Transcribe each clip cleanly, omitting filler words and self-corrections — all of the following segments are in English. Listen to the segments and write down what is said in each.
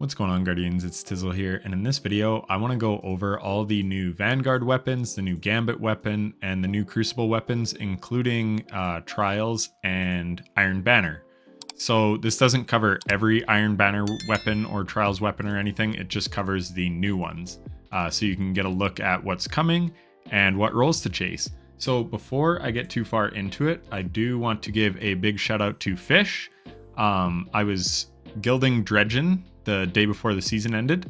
What's going on, Guardians? It's Tizzle here, and in this video I want to go over all the new Vanguard weapons, the new Gambit weapon, and the new Crucible weapons, including Trials and Iron Banner. So this doesn't cover every Iron Banner weapon or Trials weapon or anything, it just covers the new ones. So you can get a look at what's coming and what roles to chase. So before I get too far into it, I do want to give a big shout out to Fish. I was guilding Dredgen the day before the season ended,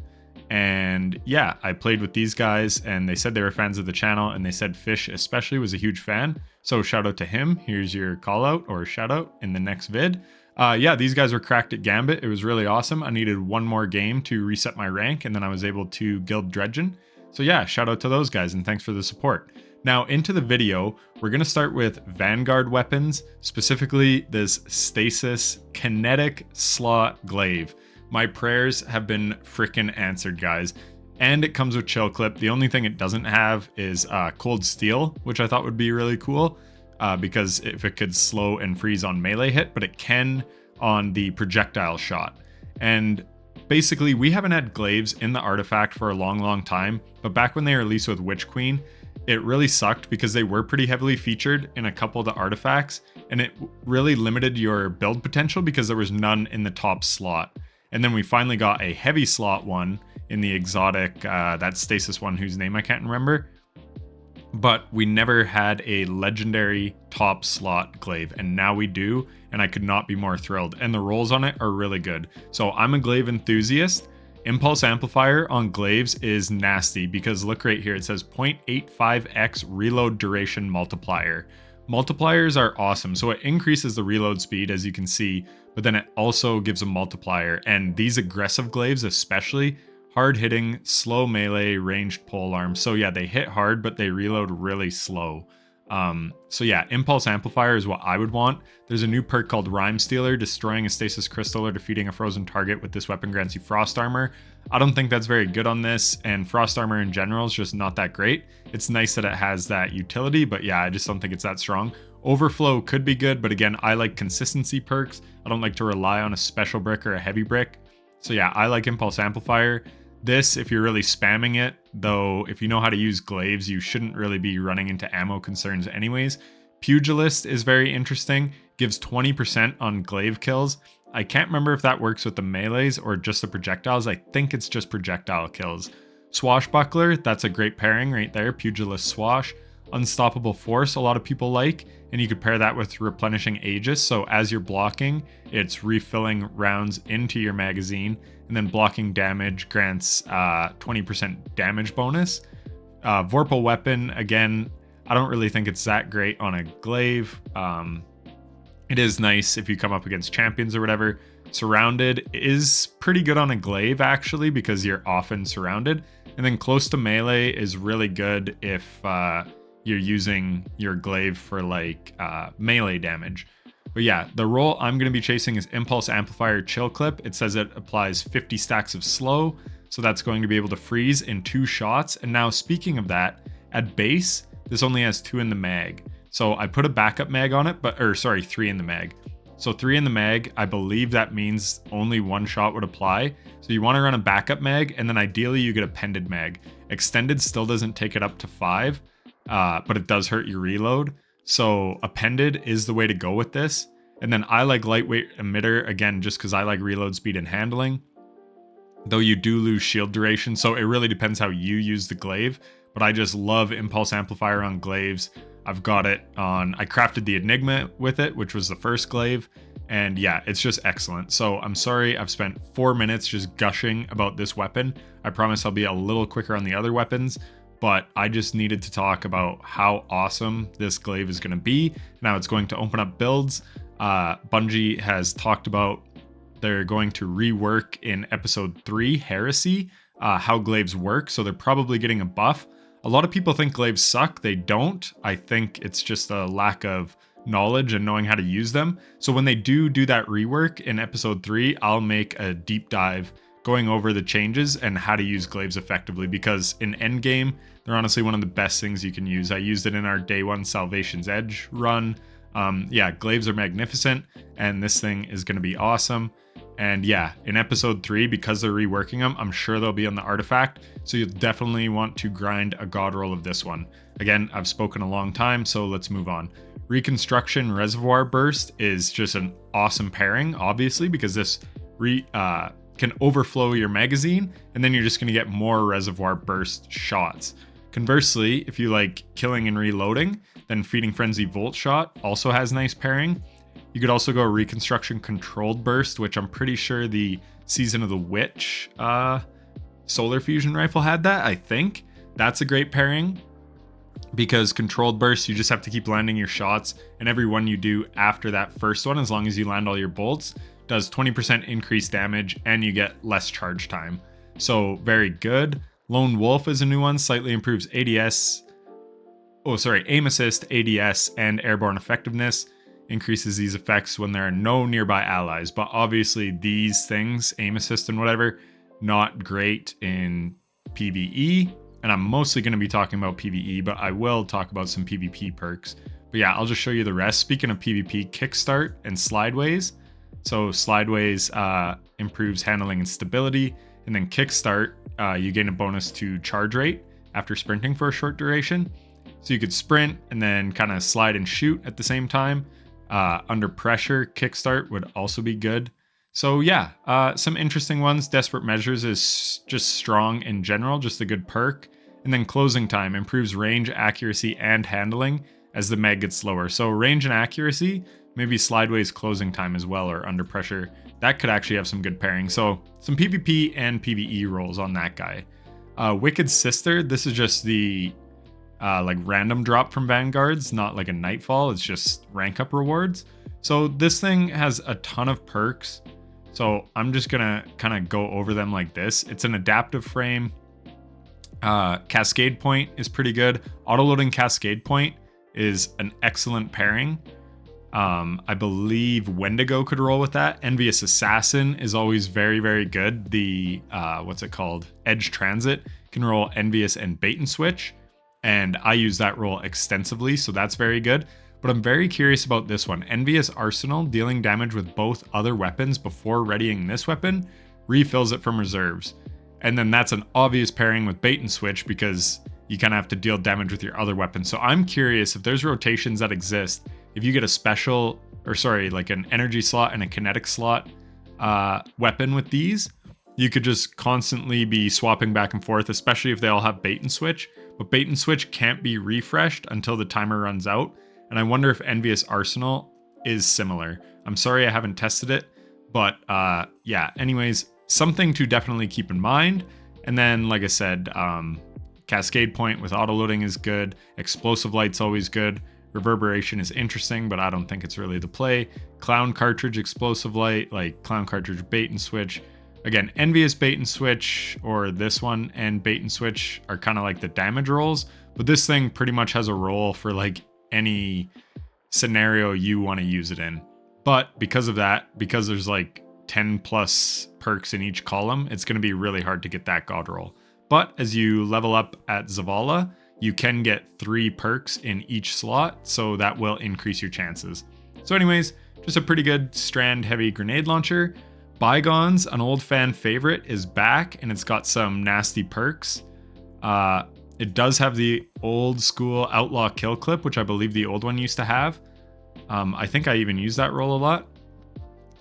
and yeah, I played with these guys and they said they were fans of the channel, and they said Fish especially was a huge fan, so shout out to him. Here's your call out or shout out in the next vid. Yeah, these guys were cracked at Gambit. It was really awesome. I needed one more game to reset my rank, and then I was able to guild Dredgen. So yeah, shout out to those guys and thanks for the support. Now into the video, we're going to start with Vanguard weapons, specifically this Stasis Kinetic Slot Glaive. My prayers have been freaking answered, guys. And it comes with Chill Clip. The only thing it doesn't have is Cold Steel, which I thought would be really cool, because if it could slow and freeze on melee hit, but it can on the projectile shot. And basically, we haven't had glaives in the artifact for a long time, but back when they released with Witch Queen, it really sucked because they were pretty heavily featured in a couple of the artifacts, and it really limited your build potential because there was none in the top slot. And then we finally got a heavy slot one in the exotic, that Stasis one whose name I can't remember. But we never had a legendary top slot glaive, and now we do, and I could not be more thrilled. And the rolls on it are really good. So I'm a glaive enthusiast. Impulse amplifier on glaives is nasty because look right here, it says 0.85x reload duration multiplier. Multipliers are awesome, so it increases the reload speed, as you can see, but then it also gives a multiplier. And these aggressive glaives, especially hard hitting, slow melee, ranged pole arms. So yeah, they hit hard, but they reload really slow. So yeah, Impulse Amplifier is what I would want. There's a new perk called Rhyme Stealer. Destroying a stasis crystal or defeating a frozen target with this weapon grants you Frost Armor. I don't think that's very good on this, and Frost Armor in general is just not that great. It's nice that it has that utility, but yeah, I just don't think it's that strong. Overflow could be good, but again, I like consistency perks. I don't like to rely on a special brick or a heavy brick. So yeah, I like Impulse Amplifier. This, if you're really spamming it, though, if you know how to use glaives, you shouldn't really be running into ammo concerns anyways. Pugilist is very interesting, gives 20% on glaive kills. I can't remember if that works with the melees or just the projectiles. I think it's just projectile kills. Swashbuckler, that's a great pairing right there, Pugilist Swash. Unstoppable Force, a lot of people like, and you could pair that with Replenishing Aegis, so as you're blocking, it's refilling rounds into your magazine, and then blocking damage grants 20% damage bonus. Vorpal Weapon, again, I don't really think it's that great on a glaive. It is nice if you come up against champions or whatever. Surrounded is pretty good on a glaive, actually, because you're often surrounded. And then Close to Melee is really good if you're using your glaive for like melee damage. But yeah, the role I'm going to be chasing is Impulse Amplifier Chill Clip. It says it applies 50 stacks of slow, so that's going to be able to freeze in 2 shots. And now speaking of that, at base, this only has 2 in the mag. So I put a backup mag on it, or sorry, 3 in the mag. So 3 in the mag, I believe that means only 1 shot would apply. So you want to run a backup mag, and then ideally you get a pended mag. Extended still doesn't take it up to 5, but it does hurt your reload. So appended is the way to go with this. And then I like lightweight emitter, again, just because I like reload speed and handling. Though you do lose shield duration, so it really depends how you use the glaive. But I just love Impulse Amplifier on glaives. I've got it on, I crafted the Enigma with it, which was the first glaive. And yeah, it's just excellent. So I'm sorry I've spent 4 minutes just gushing about this weapon. I promise I'll be a little quicker on the other weapons. But I just needed to talk about how awesome this glaive is going to be. Now it's going to open up builds. Bungie has talked about they're going to rework in episode 3, Heresy, how glaives work. So they're probably getting a buff. A lot of people think glaives suck. They don't. I think it's just a lack of knowledge and knowing how to use them. So when they do that rework in episode 3, I'll make a deep dive going over the changes and how to use glaives effectively, because in endgame, they're honestly one of the best things you can use. I used it in our day 1 Salvation's Edge run. Yeah, glaives are magnificent, and this thing is going to be awesome. And yeah, in episode 3, because they're reworking them, I'm sure they'll be on the artifact, so you'll definitely want to grind a god roll of this one. Again, I've spoken a long time, so let's move on. Reconstruction Reservoir Burst is just an awesome pairing, obviously, because this can overflow your magazine, and then you're just going to get more Reservoir Burst shots. Conversely, if you like killing and reloading, then Feeding Frenzy Volt Shot also has nice pairing. You could also go Reconstruction Controlled Burst, which I'm pretty sure the Season of the Witch Solar Fusion Rifle had that, I think. That's a great pairing, because Controlled Burst, you just have to keep landing your shots, and every one you do after that first one, as long as you land all your bolts, does 20% increased damage, and you get less charge time. So very good. Lone Wolf is a new one, slightly improves aim assist, ADS, and airborne effectiveness. Increases these effects when there are no nearby allies, but obviously these things, aim assist and whatever, not great in PvE, and I'm mostly going to be talking about PvE, but I will talk about some PvP perks. But yeah, I'll just show you the rest. Speaking of PvP, Kickstart and Slideways. So Slideways improves handling and stability, and then Kickstart, you gain a bonus to charge rate after sprinting for a short duration. So you could sprint and then kind of slide and shoot at the same time. Under pressure, Kickstart would also be good. So yeah, some interesting ones. Desperate Measures is just strong in general, just a good perk. And then Closing Time improves range, accuracy, and handling as the mag gets slower. So range and accuracy, maybe Slideways Closing Time as well, or Under Pressure. That could actually have some good pairing. So some PvP and PvE rolls on that guy. Wicked Sister, this is just the like random drop from Vanguards, not like a Nightfall. It's just rank up rewards. So this thing has a ton of perks. So I'm just gonna kind of go over them like this. It's an adaptive frame. Cascade Point is pretty good. Autoloading Cascade Point is an excellent pairing. I believe Wendigo could roll with that. Envious Assassin is always very, very good. The what's it called? Edge Transit can roll Envious and Bait and Switch. And I use that roll extensively, so that's very good. But I'm very curious about this one. Envious Arsenal, dealing damage with both other weapons before readying this weapon, refills it from reserves. And then that's an obvious pairing with Bait and Switch, because you kind of have to deal damage with your other weapons. So I'm curious if there's rotations that exist. If you get a special, like an energy slot and a kinetic slot weapon with these, you could just constantly be swapping back and forth, especially if they all have Bait and Switch. But Bait and Switch can't be refreshed until the timer runs out. And I wonder if Envious Arsenal is similar. I'm sorry I haven't tested it. But yeah, anyways, something to definitely keep in mind. And then, like I said, Cascade Point with autoloading is good. Explosive Light's always good. Reverberation is interesting, but I don't think it's really the play. Clown Cartridge Explosive Light, like Clown Cartridge Bait and Switch. Again, Envious Bait and Switch, or this one and Bait and Switch are kind of like the damage rolls, but this thing pretty much has a roll for like any scenario you want to use it in. But because of that, because there's like 10 plus perks in each column, it's going to be really hard to get that god roll. But as you level up at Zavala, you can get 3 perks in each slot, so that will increase your chances. So anyways, just a pretty good strand heavy grenade launcher. Bygones, an old fan favorite, is back, and it's got some nasty perks. It does have the old school Outlaw Kill Clip, which I believe the old one used to have. I think I even use that roll a lot.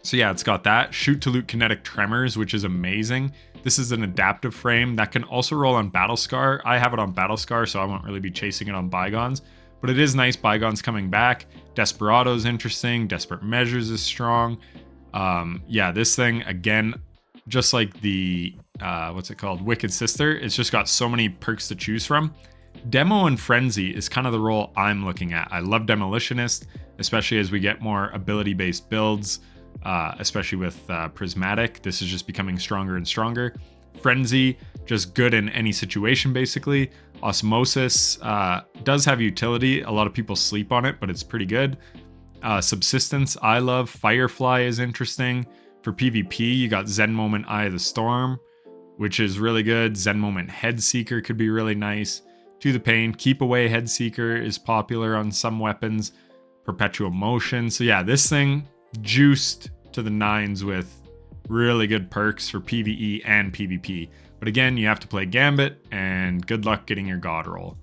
So yeah, it's got that. Shoot to Loot Kinetic Tremors, which is amazing. This is an adaptive frame that can also roll on Battle Scar. I have it on Battle Scar, so I won't really be chasing it on Bygones. But it is nice, Bygones coming back. Desperado is interesting. Desperate Measures is strong. Yeah, this thing, again, just like the, Wicked Sister, it's just got so many perks to choose from. Demo and Frenzy is kind of the role I'm looking at. I love Demolitionist, especially as we get more ability-based builds, especially with Prismatic. This is just becoming stronger and stronger. Frenzy, just good in any situation, basically. Osmosis does have utility. A lot of people sleep on it, but it's pretty good. Subsistence, I love. Firefly is interesting. For PvP, you got Zen Moment Eye of the Storm, which is really good. Zen Moment Head Seeker could be really nice. To the Pain, Keep Away Head Seeker is popular on some weapons. perpetual motion. So yeah, this thing juiced to the nines with really good perks for PvE and PvP. But again, you have to play Gambit, and good luck getting your god roll.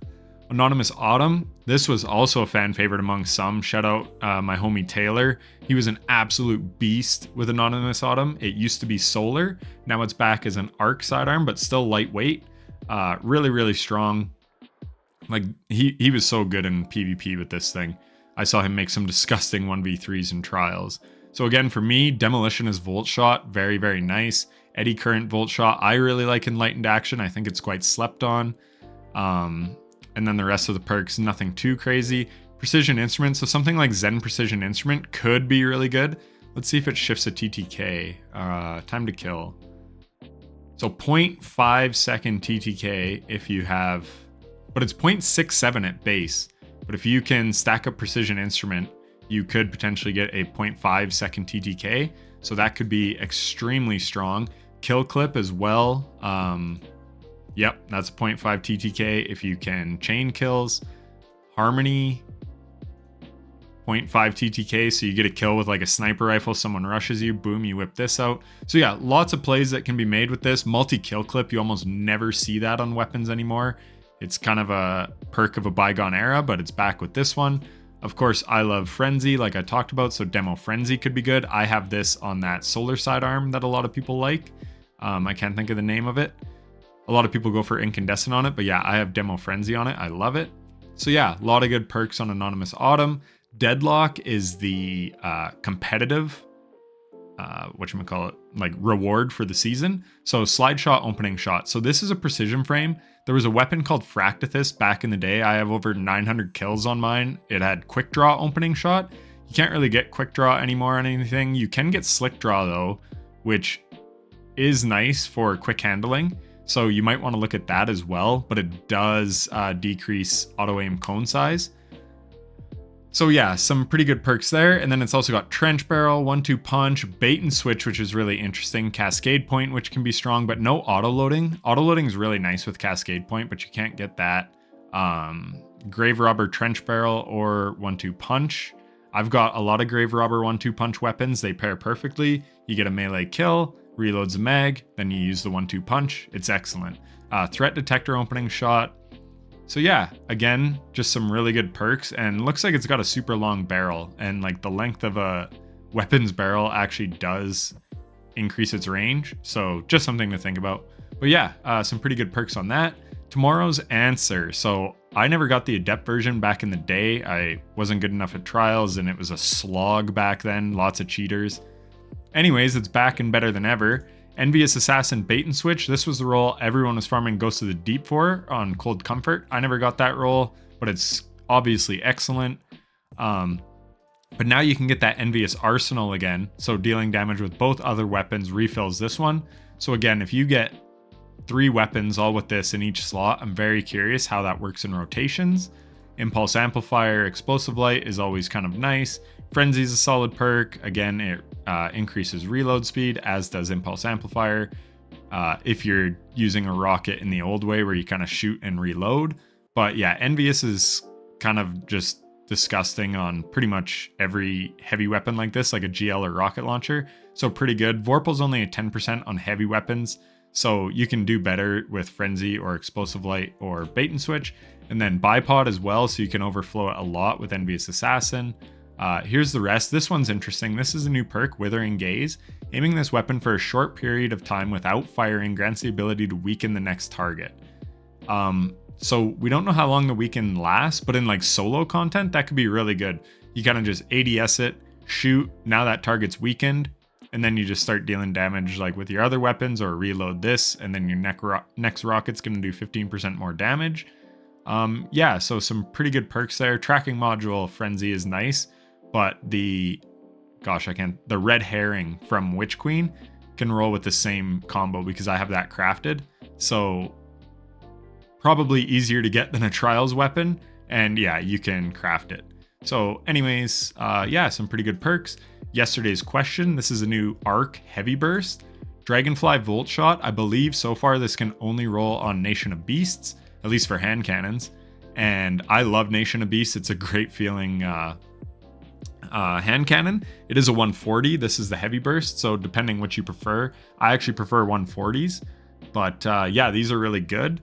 Anonymous Autumn. This was also a fan favorite among some. Shout out my homie Taylor. He was an absolute beast with Anonymous Autumn. It used to be solar. Now it's back as an arc sidearm, but still lightweight. Really, really strong. Like, he was so good in PvP with this thing. I saw him make some disgusting 1v3s in trials. So again, for me, Demolition is Volt Shot. Very, very nice. Eddy Current Volt Shot, I really like Enlightened Action. I think it's quite slept on. And then the rest of the perks, nothing too crazy. Precision Instrument, so something like Zen Precision Instrument could be really good. Let's see if it shifts a TTK. Time to kill. So 0.5 second TTK if you have, but it's 0.67 at base. But if you can stack up Precision Instrument, you could potentially get a 0.5 second TTK. So that could be extremely strong. Kill Clip as well. Yep, that's a 0.5 TTK if you can chain kills. Harmony, 0.5 TTK, so you get a kill with like a sniper rifle, someone rushes you, boom, you whip this out. So yeah, lots of plays that can be made with this. Multi-kill clip, you almost never see that on weapons anymore. It's kind of a perk of a bygone era, but it's back with this one. Of course, I love Frenzy, like I talked about, so Demo Frenzy could be good. I have this on that solar sidearm that a lot of people like. I can't think of the name of it. A lot of people go for Incandescent on it, but yeah, I have Demo Frenzy on it. I love it. So yeah, a lot of good perks on Anonymous Autumn. Deadlock is the competitive, whatchamacallit, like reward for the season. So Slide Shot, Opening Shot. So this is a precision frame. There was a weapon called Fractithus back in the day. I have over 900 kills on mine. It had Quick Draw, Opening Shot. You can't really get Quick Draw anymore on anything. You can get Slick Draw though, which is nice for quick handling. So you might want to look at that as well, but it does decrease auto aim cone size. So yeah, some pretty good perks there. And then it's also got Trench Barrel, 1-2 Punch, Bait and Switch, which is really interesting, Cascade Point, which can be strong, but no auto loading. Auto loading is really nice with Cascade Point, but you can't get that. Grave Robber, Trench Barrel, or 1-2 Punch. I've got a lot of Grave Robber 1-2 Punch weapons. They pair perfectly. You get a melee kill, reloads a mag, then you use the 1-2 Punch. It's excellent. Threat Detector, Opening Shot. So yeah, again, just some really good perks, and looks like it's got a super long barrel, and like the length of a weapons barrel actually does increase its range. So just something to think about. But yeah, some pretty good perks on that. Tomorrow's answer. So I never got the Adept version back in the day. I wasn't good enough at trials, and it was a slog back then. Lots of cheaters. Anyways, it's back and better than ever. Envious Assassin, Bait and Switch. This was the role everyone was farming Ghost of the Deep for on Cold Comfort. I never got that role, but it's obviously excellent. But now you can get that Envious Arsenal again. So dealing damage with both other weapons refills this one. So again, if you get 3 weapons all with this in each slot, I'm very curious how that works in rotations. Impulse Amplifier, Explosive Light is always kind of nice. Frenzy is a solid perk. Again, it increases reload speed, as does Impulse Amplifier. If you're using a rocket in the old way where you kind of shoot and reload. But yeah, Envious is kind of just disgusting on pretty much every heavy weapon like this, like a GL or rocket launcher. So pretty good. Vorpal's only at 10% on heavy weapons. So you can do better with Frenzy or Explosive Light or Bait and Switch. And then Bipod as well, so you can overflow it a lot with Envious Assassin. Here's the rest. This one's interesting. This is a new perk, Withering Gaze. Aiming this weapon for a short period of time without firing grants the ability to weaken the next target. So we don't know how long the weaken lasts, but in like solo content, that could be really good. You kind of just ADS it, shoot, now that target's weakened, and then you just start dealing damage like with your other weapons, or reload this, and then your next rocket's going to do 15% more damage. Yeah, so some pretty good perks there. Tracking module Frenzy is nice, but the Red Herring from Witch Queen can roll with the same combo because I have that crafted. So probably easier to get than a Trials weapon, and yeah, you can craft it. So anyways, yeah, some pretty good perks. Yesterday's question, this is a new Arc Heavy Burst. Dragonfly Volt Shot, I believe so far this can only roll on Nation of Beasts, at least for hand cannons. And I love Nation of Beasts. It's a great feeling hand cannon. It is a 140. This is the heavy burst, so depending what you prefer, I actually prefer 140s. But yeah, these are really good.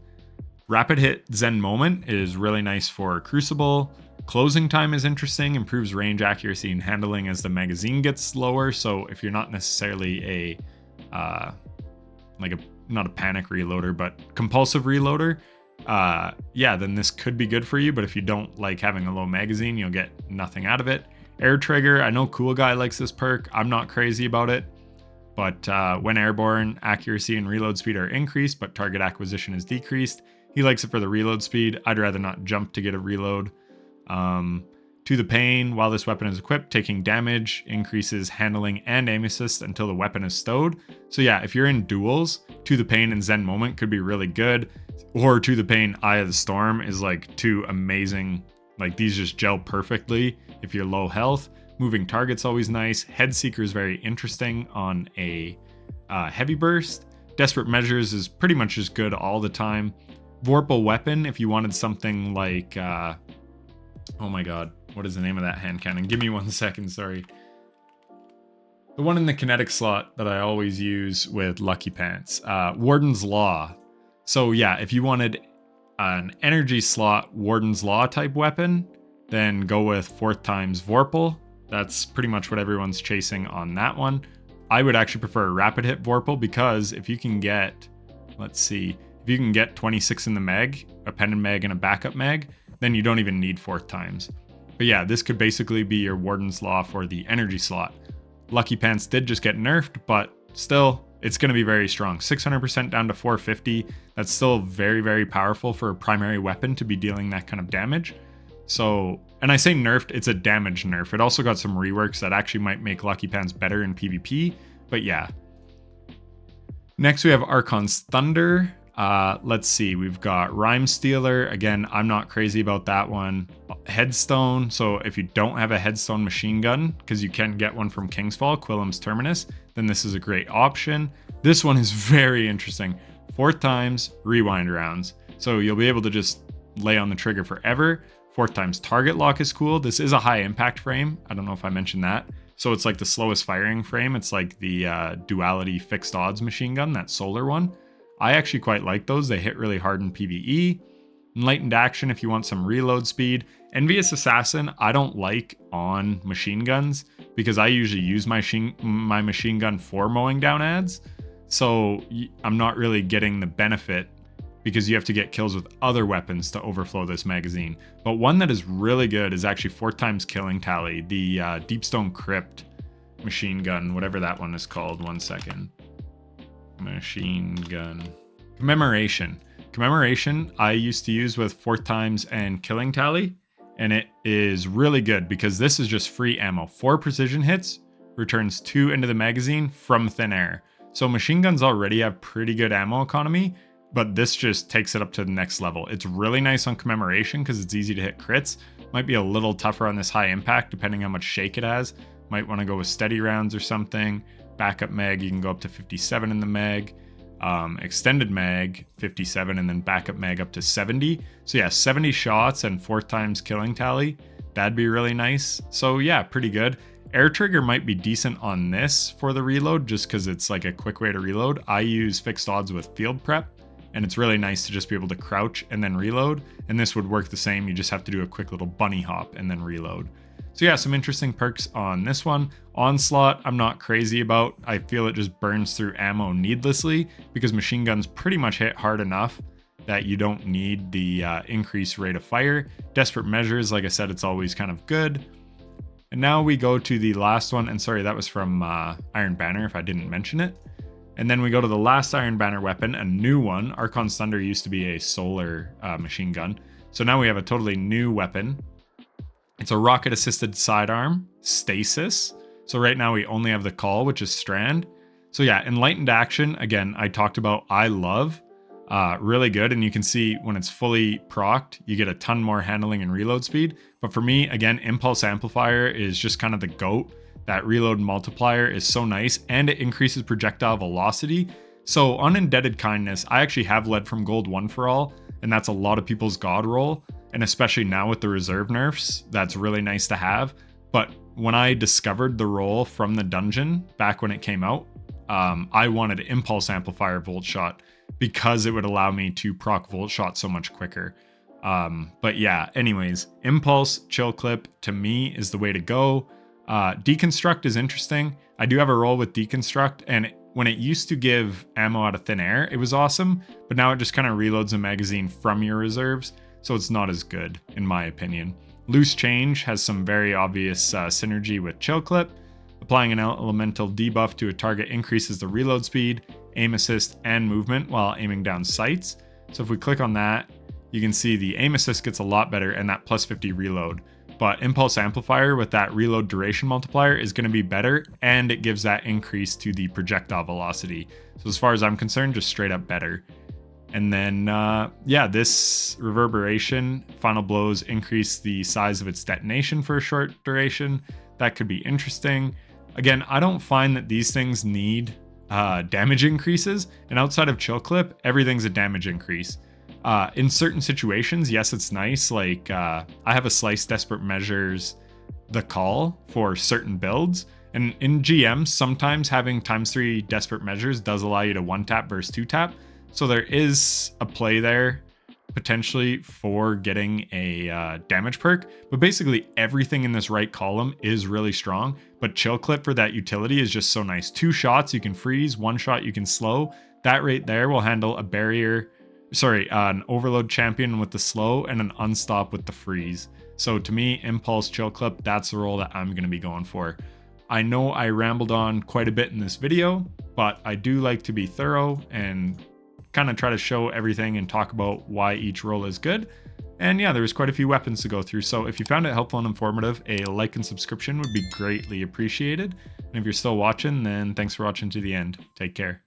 Rapid hit Zen Moment is really nice for Crucible. Closing time is interesting, improves range, accuracy, and handling as the magazine gets slower. So if you're not necessarily not a panic reloader, but compulsive reloader, yeah, then this could be good for you. But if you don't like having a low magazine, you'll get nothing out of it. Air Trigger, I know Cool Guy likes this perk. I'm not crazy about it. But when airborne, accuracy and reload speed are increased, but target acquisition is decreased. He likes it for the reload speed. I'd rather not jump to get a reload. To the pain, while this weapon is equipped, taking damage increases handling and aim assist until the weapon is stowed. So yeah, if you're in duels, To the Pain and Zen Moment could be really good. Or To the Pain, Eye of the Storm is like two amazing, like these just gel perfectly if you're low health. Moving target's always nice. Head Seeker is very interesting on a heavy burst. Desperate Measures is pretty much just good all the time. Vorpal Weapon, if you wanted something like, oh my god, what is the name of that hand cannon? Give me 1 second, sorry. The one in the kinetic slot that I always use with Lucky Pants. Warden's Law. So yeah, if you wanted an energy slot Warden's Law type weapon, then go with 4th times Vorpal. That's pretty much what everyone's chasing on that one. I would actually prefer a rapid hit Vorpal because if you can get, let's see, if you can get 26 in the mag, a pendant mag and a backup mag, then you don't even need 4th times. But yeah, this could basically be your Warden's Law for the energy slot. Lucky Pants did just get nerfed, but still, it's going to be very strong. 600% down to 450. That's still very, very powerful for a primary weapon to be dealing that kind of damage. So, and I say nerfed, it's a damage nerf. It also got some reworks that actually might make Lucky Pants better in PvP, but yeah. Next we have Archon's Thunder. Let's see, we've got Rhyme Stealer. Again, I'm not crazy about that one. Headstone, so if you don't have a Headstone machine gun, because you can get one from Kingsfall, Quillam's Terminus, then this is a great option. This one is very interesting. 4th times rewind rounds. So you'll be able to just lay on the trigger forever. 4th times target lock is cool. This is a high impact frame. I don't know if I mentioned that. So it's like the slowest firing frame. It's like the Duality fixed odds machine gun, that solar one. I actually quite like those. They hit really hard in PvE. Enlightened Action if you want some reload speed. Envious Assassin I don't like on machine guns because I usually use my machine gun for mowing down ads. So I'm not really getting the benefit because you have to get kills with other weapons to overflow this magazine. But one that is really good is actually 4th times Killing Tally, the Deepstone Crypt machine gun, whatever that one is called. 1 second. Machine gun. Commemoration. Commemoration I used to use with 4th times and Killing Tally, and it is really good because this is just free ammo. 4 precision hits, returns 2 into the magazine from thin air. So machine guns already have pretty good ammo economy, but this just takes it up to the next level. It's really nice on Commemoration because it's easy to hit crits. Might be a little tougher on this high impact depending how much shake it has. Might want to go with steady rounds or something. Backup mag, you can go up to 57 in the mag. Extended mag, 57, and then backup mag up to 70. So yeah, 70 shots and 4th times Killing Tally. That'd be really nice. So yeah, pretty good. Air Trigger might be decent on this for the reload just because it's like a quick way to reload. I use fixed odds with Field Prep, and it's really nice to just be able to crouch and then reload. And this would work the same. You just have to do a quick little bunny hop and then reload. So yeah, some interesting perks on this one. Onslaught, I'm not crazy about. I feel it just burns through ammo needlessly because machine guns pretty much hit hard enough that you don't need the increased rate of fire. Desperate Measures, like I said, it's always kind of good. And now we go to the last one, and sorry, that was from Iron Banner if I didn't mention it. And then we go to the last Iron Banner weapon, a new one. Archon's Thunder used to be a solar machine gun. So now we have a totally new weapon. It's a rocket-assisted sidearm, Stasis. So right now we only have the call, which is Strand. So yeah, Enlightened Action, again, I talked about I love. Really good, and you can see when it's fully procced, you get a ton more handling and reload speed. But for me, again, Impulse Amplifier is just kind of the GOAT. That reload multiplier is so nice, and it increases projectile velocity. So on Indebted Kindness, I actually have led from gold 1 for all, and that's a lot of people's god roll. And especially now with the reserve nerfs, that's really nice to have. But when I discovered the role from the dungeon back when it came out, I wanted Impulse Amplifier Volt Shot because it would allow me to proc Volt Shot so much quicker. But yeah, anyways, Impulse, Chill Clip to me is the way to go. Deconstruct is interesting. I do have a roll with Deconstruct, and when it used to give ammo out of thin air, it was awesome, but now it just kind of reloads a magazine from your reserves, so it's not as good, in my opinion. Loose Change has some very obvious synergy with Chill Clip. Applying an elemental debuff to a target increases the reload speed, aim assist, and movement while aiming down sights. So if we click on that, you can see the aim assist gets a lot better and that plus 50 reload. But Impulse Amplifier with that reload duration multiplier is going to be better, and it gives that increase to the projectile velocity. So as far as I'm concerned, just straight up better. And then, yeah, this Reverberation, Final Blows increase the size of its detonation for a short duration. That could be interesting. Again, I don't find that these things need damage increases, and outside of Chill Clip, everything's a damage increase. In certain situations, yes, it's nice. Like, I have a Slice Desperate Measures the call for certain builds. And in GMs, sometimes having ×3 Desperate Measures does allow you to 1-tap versus 2-tap. So there is a play there, potentially, for getting a damage perk. But basically, everything in this right column is really strong. But Chill Clip for that utility is just so nice. 2 shots, you can freeze. 1 shot, you can slow. That right there will handle a barrier... an overload champion with the slow and an unstop with the freeze. So to me, Impulse, Chill Clip, that's the role that I'm going to be going for. I know I rambled on quite a bit in this video, but I do like to be thorough and kind of try to show everything and talk about why each role is good. And yeah, there's quite a few weapons to go through. So if you found it helpful and informative, a like and subscription would be greatly appreciated. And if you're still watching, then thanks for watching to the end. Take care.